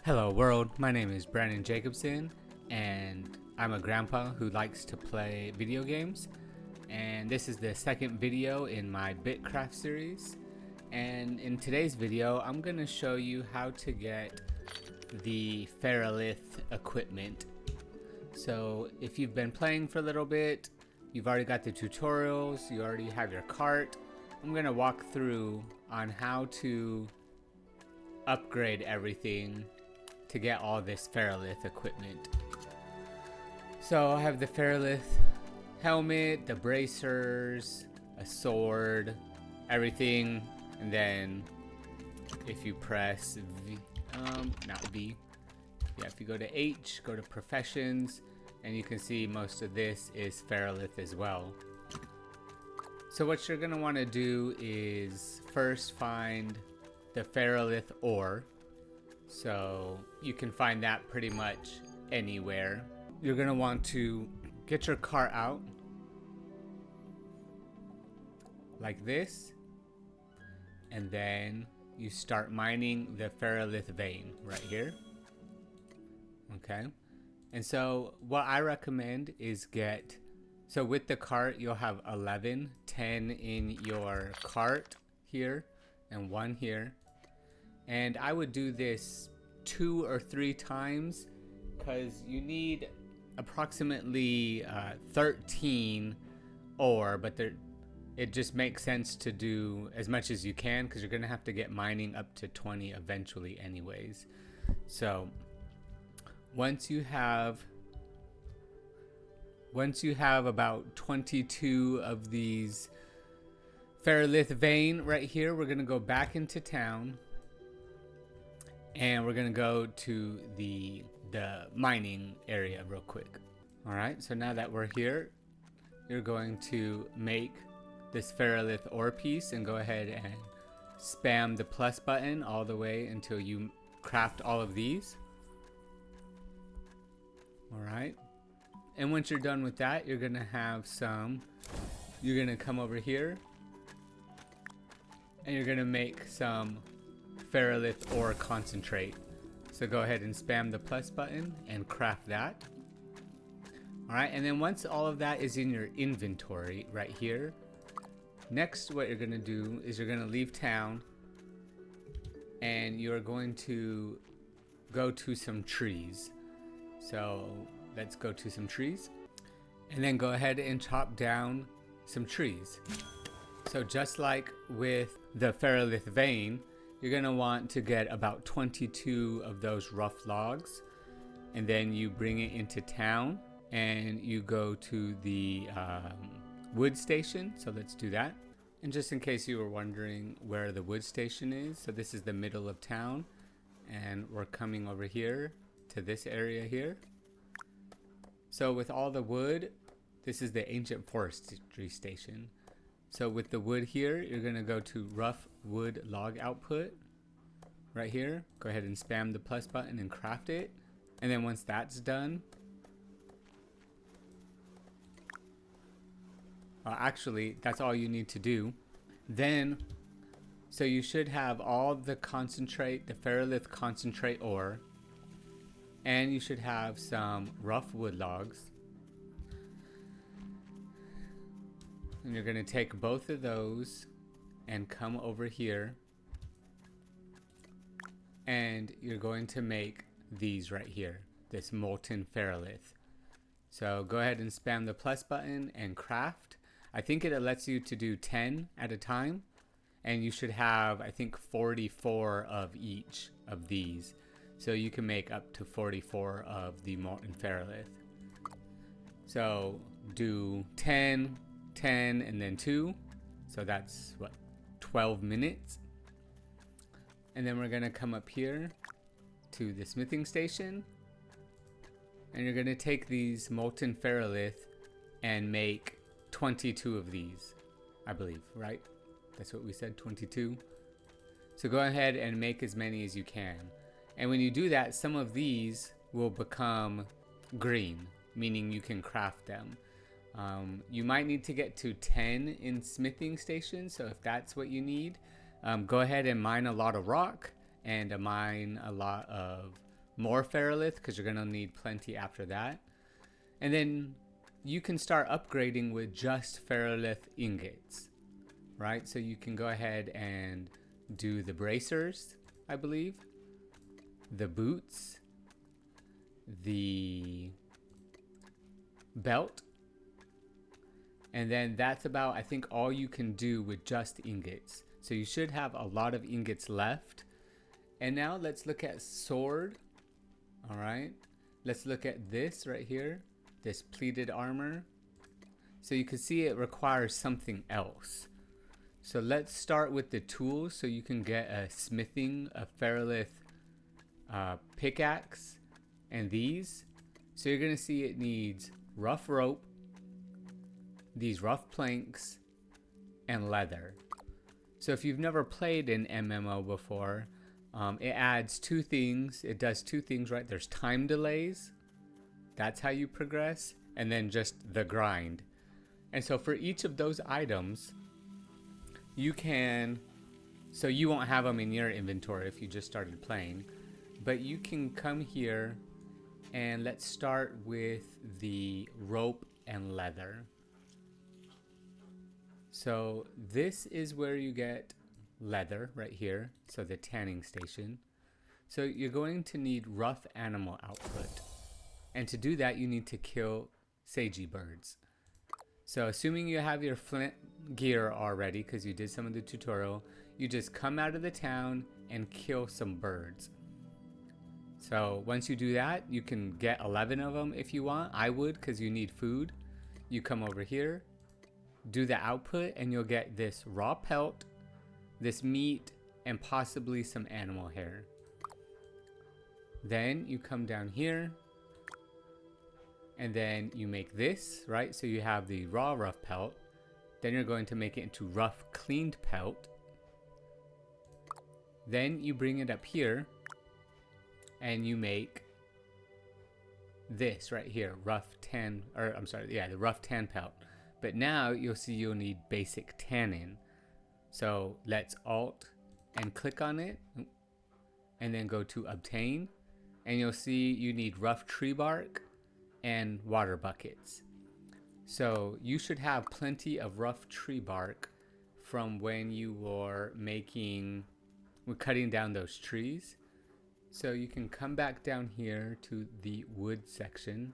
Hello world, my name is Brandon Jacobson and I'm a grandpa who likes to play video games, and this is the second video in my BitCraft series. And in today's video I'm going to show you how to get the Ferralith equipment. So if you've been playing for a little bit, you've already got the tutorials, you already have your cart, I'm going to walk through on how to upgrade everything to get all this Ferralith equipment. So I have the Ferralith helmet, the bracers, a sword, everything, and then if you press V, not V, yeah, if you go to H, go to professions, and you can see most of this is Ferralith as well. So what you're gonna want to do is first find the Ferralith ore. So you can find that pretty much anywhere. You're gonna want to get your cart out like this, and then you start mining the Ferralith vein right here. Okay, and so what I recommend is so with the cart you'll have 10 in your cart here and 1 here. And I would do this 2 or 3 times because you need approximately 13 ore, but it just makes sense to do as much as you can because you're gonna have to get mining up to 20 eventually anyways. So once you have about 22 of these Ferralith vein right here, we're gonna go back into town. And we're gonna go to the mining area real quick. All right, so now that we're here, you're going to make this Ferralith ore piece and go ahead and spam the plus button all the way until you craft all of these. All right, and once you're done with that, you're gonna come over here and you're gonna make some Ferralith ore concentrate. So go ahead and spam the plus button and craft that. Alright, and then once all of that is in your inventory right here, next what you're going to do is you're going to leave town and you're going to go to some trees. So let's go to some trees and then go ahead and chop down some trees. So just like with the Ferralith vein, you're going to want to get about 22 of those rough logs, and then you bring it into town and you go to the wood station. So let's do that. And just in case you were wondering where the wood station is, so this is the middle of town and we're coming over here to this area here. So with all the wood, this is the ancient forestry station. So with the wood here, you're going to go to rough wood log output right here. Go ahead and spam the plus button and craft it. And then once that's done, actually that's all you need to do. Then, so you should have all the concentrate, the Ferralith concentrate ore, and you should have some rough wood logs. And you're going to take both of those and come over here and you're going to make these right here, this molten Ferralith. So go ahead and spam the plus button and craft. I think it lets you to do 10 at a time, and you should have, I think, 44 of each of these. So you can make up to 44 of the molten Ferralith. So do 10, and then 2, so that's what, 12 minutes. And then we're gonna come up here to the smithing station and you're gonna take these molten Ferralith and make 22 of these, I believe, right? That's what we said, 22. So go ahead and make as many as you can, and when you do that, some of these will become green, meaning you can craft them. You might need to get to 10 in smithing stations, so if that's what you need, go ahead and mine a lot of rock and mine a lot of more ferralith because you're gonna need plenty after that. And then you can start upgrading with just ferralith ingots, right? So you can go ahead and do the bracers, I believe, the boots, the belt, and then that's about, I think, all you can do with just ingots. So you should have a lot of ingots left. And now let's look at sword. All right, let's look at this right here, this pleated armor. So you can see it requires something else. So let's start with the tools. So you can get a smithing, a ferralith pickaxe, and these. So you're gonna see it needs rough rope, these rough planks, and leather. So if you've never played an MMO before, it adds two things. It does two things, right? There's time delays. That's how you progress. And then just the grind. And so for each of those items, you can, so you won't have them in your inventory if you just started playing, but you can come here and let's start with the rope and leather. So this is where you get leather right here. So the tanning station. So you're going to need rough animal output. And to do that, you need to kill sagey birds. So assuming you have your flint gear already, because you did some of the tutorial, you just come out of the town and kill some birds. So once you do that, you can get 11 of them if you want. I would, because you need food. You come over here, do the output, and you'll get this raw pelt, this meat, and possibly some animal hair. Then you come down here, and then you make this, right? So you have the raw rough pelt. Then you're going to make it into rough cleaned pelt. Then you bring it up here and you make this right here, rough tan, or I'm sorry, yeah, the rough tan pelt. But now you'll see you'll need basic tannin. So let's Alt and click on it and then go to obtain, and you'll see you need rough tree bark and water buckets. So you should have plenty of rough tree bark from when you were cutting down those trees. So you can come back down here to the wood section,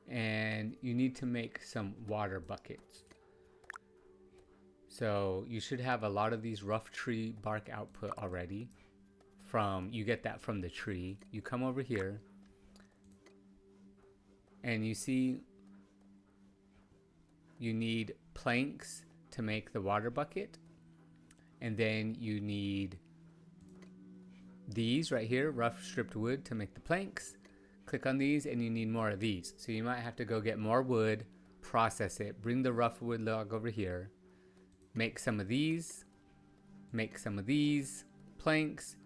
and you need to make some water buckets. So you should have a lot of these rough tree bark output already. You get that from the tree. You come over here and you see you need planks to make the water bucket, and then you need these right here, rough stripped wood, to make the planks. Click on these and you need more of these. So you might have to go get more wood, process it, bring the rough wood log over here, make some of these, make some of these planks,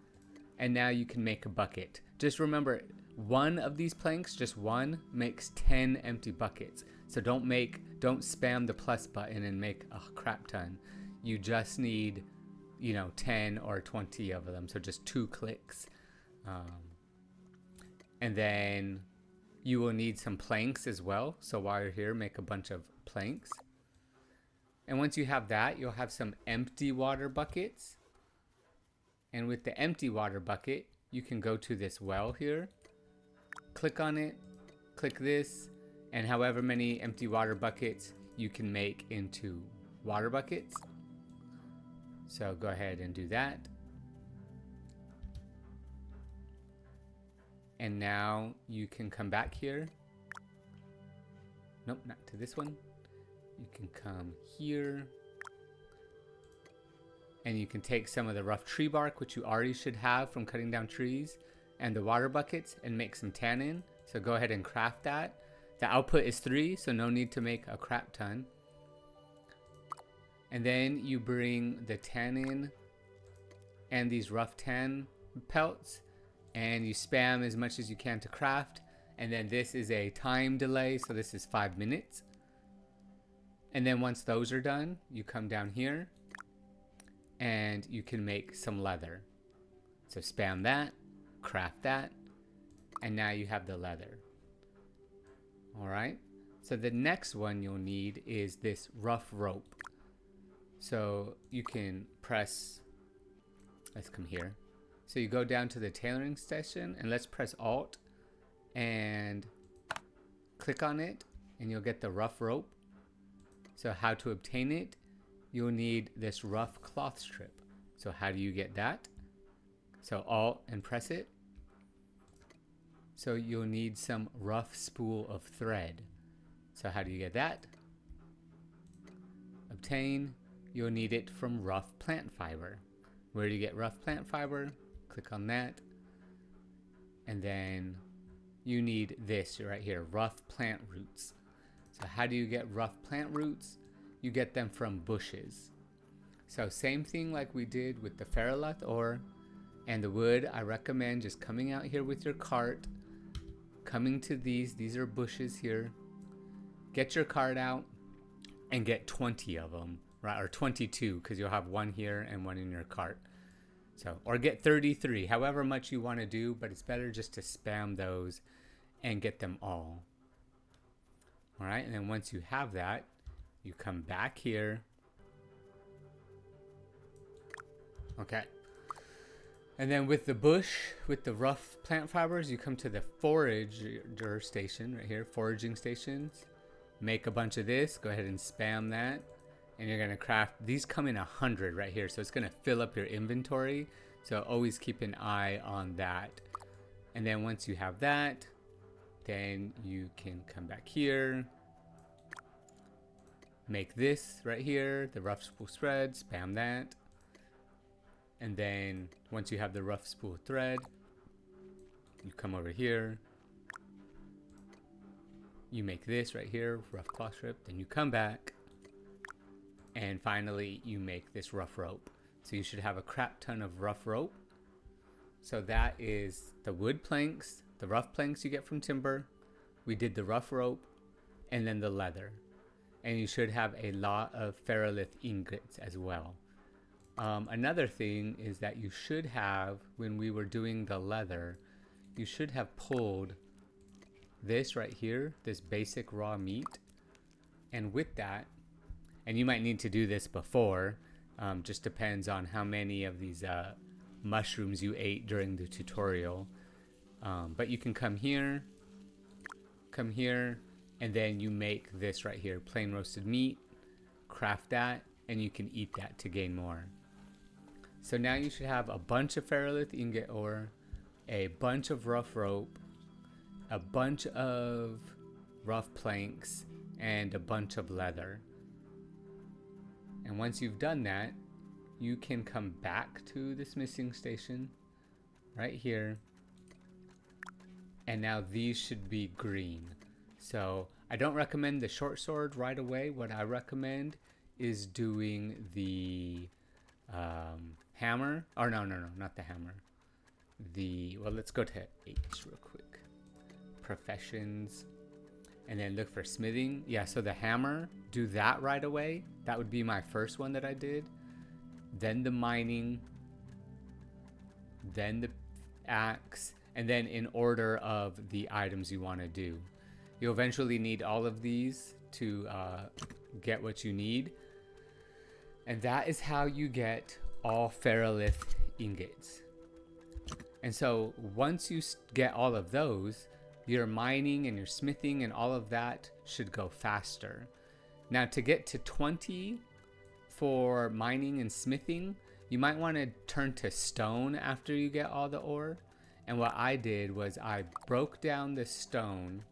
and now you can make a bucket. Just remember, one of these planks, just one, makes 10 empty buckets. So don't spam the plus button and make a crap ton. You just need, 10 or 20 of them. So just 2 clicks. And then you will need some planks as well. So while you're here, make a bunch of planks. And once you have that, you'll have some empty water buckets. And with the empty water bucket, you can go to this well here, click on it, click this, and however many empty water buckets you can make into water buckets. So go ahead and do that. And now you can come back here. Nope, not to this one. You can come here. And you can take some of the rough tree bark, which you already should have from cutting down trees, and the water buckets, and make some tannin. So go ahead and craft that. The output is 3, so no need to make a crap ton. And then you bring the tannin and these rough tan pelts, and you spam as much as you can to craft. And then this is a time delay, so this is 5 minutes. And then once those are done, you come down here and you can make some leather. So spam that, craft that, and now you have the leather. All right. So the next one you'll need is this rough rope. So you can press, let's come here. So you go down to the tailoring station and let's press Alt and click on it and you'll get the rough rope. So how to obtain it, you'll need this rough cloth strip. So how do you get that? So Alt and press it. So you'll need some rough spool of thread. So how do you get that? Obtain, you'll need it from rough plant fiber. Where do you get rough plant fiber? Click on that. And then you need this right here, rough plant roots. So how do you get rough plant roots? You get them from bushes. So same thing like we did with the Ferralith ore and the wood. I recommend just coming out here with your cart, coming to these are bushes here. Get your cart out and get 20 of them, right? Or 22, because you'll have one here and one in your cart. So, or get 33, however much you want to do, but it's better just to spam those and get them all. All right, and then once you have that, you come back here. Okay. And then with the bush, with the rough plant fibers, you come to the forager station right here, foraging stations. Make a bunch of this, go ahead and spam that. And you're gonna craft, these come in 100 right here. So it's gonna fill up your inventory. So always keep an eye on that. And then once you have that, then you can come back here. Make this right here, the rough spool thread, spam that. And then once you have the rough spool thread, you come over here. You make this right here, rough cloth strip, then you come back. And finally, you make this rough rope. So you should have a crap ton of rough rope. So that is the wood planks, the rough planks you get from timber. We did the rough rope and then the leather. And you should have a lot of ferralith ingots as well. Another thing is that you should have, when we were doing the leather, you should have pulled this right here, this basic raw meat. And with that, and you might need to do this before, just depends on how many of these mushrooms you ate during the tutorial. But you can come here, and then you make this right here, plain roasted meat, craft that, and you can eat that to gain more. So now you should have a bunch of ferralith ingot ore, a bunch of rough rope, a bunch of rough planks, and a bunch of leather. And once you've done that, you can come back to the smithing station right here. And now these should be green. So I don't recommend the short sword right away. What I recommend is doing the hammer. Or no, not the hammer. Well, let's go to H real quick. Professions. And then look for smithing. Yeah, so the hammer, do that right away. That would be my first one that I did. Then the mining. Then the axe. And then in order of the items you want to do. You'll eventually need all of these to get what you need. And that is how you get all ferralith ingots. And so once you get all of those, your mining and your smithing and all of that should go faster. Now to get to 20 for mining and smithing, you might want to turn to stone after you get all the ore. And what I did was I broke down the stone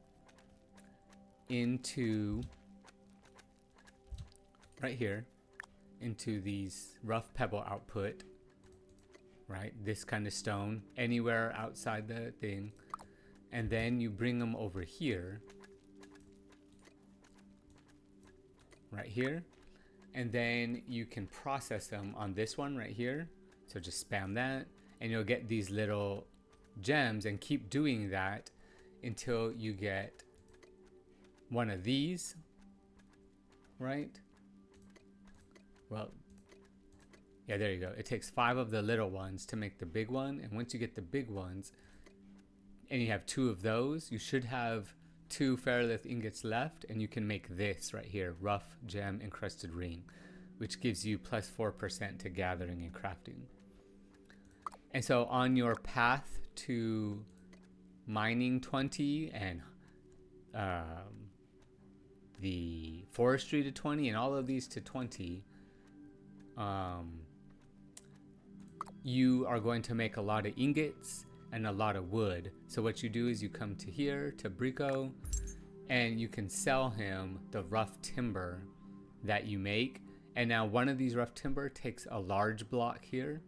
into right here, into these rough pebble output, right? This kind of stone, anywhere outside the thing. And then you bring them over here, right here. And then you can process them on this one right here. So just spam that and you'll get these little gems, and keep doing that until you get one of these, right? Well, Yeah, there you go. It takes 5 of the little ones to make the big one. And once you get the big ones and you have 2 of those, you should have 2 ferrolith ingots left, and you can make this right here, rough gem encrusted ring, which gives you plus 4% to gathering and crafting. And so on your path to mining 20 and the forestry to 20 and all of these to 20, you are going to make a lot of ingots and a lot of wood. So what you do is you come to here to Brico, and you can sell him the rough timber that you make. And now one of these rough timber takes a large block here.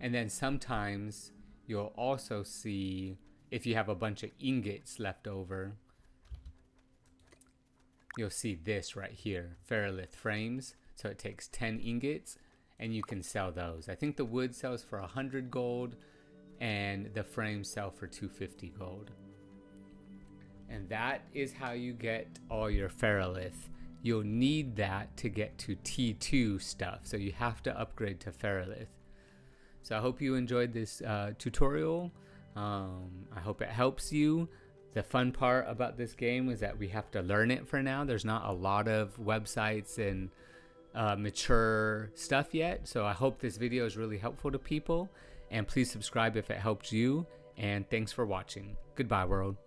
And then sometimes you'll also see, if you have a bunch of ingots left over, you'll see this right here, ferrolith frames. So it takes 10 ingots and you can sell those. I think the wood sells for 100 gold and the frames sell for 250 gold. And that is how you get all your ferrolith. You'll need that to get to T2 stuff. So you have to upgrade to ferrolith. So I hope you enjoyed this tutorial. I hope it helps you. The fun part about this game is that we have to learn it for now. There's not a lot of websites and mature stuff yet. So I hope this video is really helpful to people. And please subscribe if it helped you. And thanks for watching. Goodbye, world.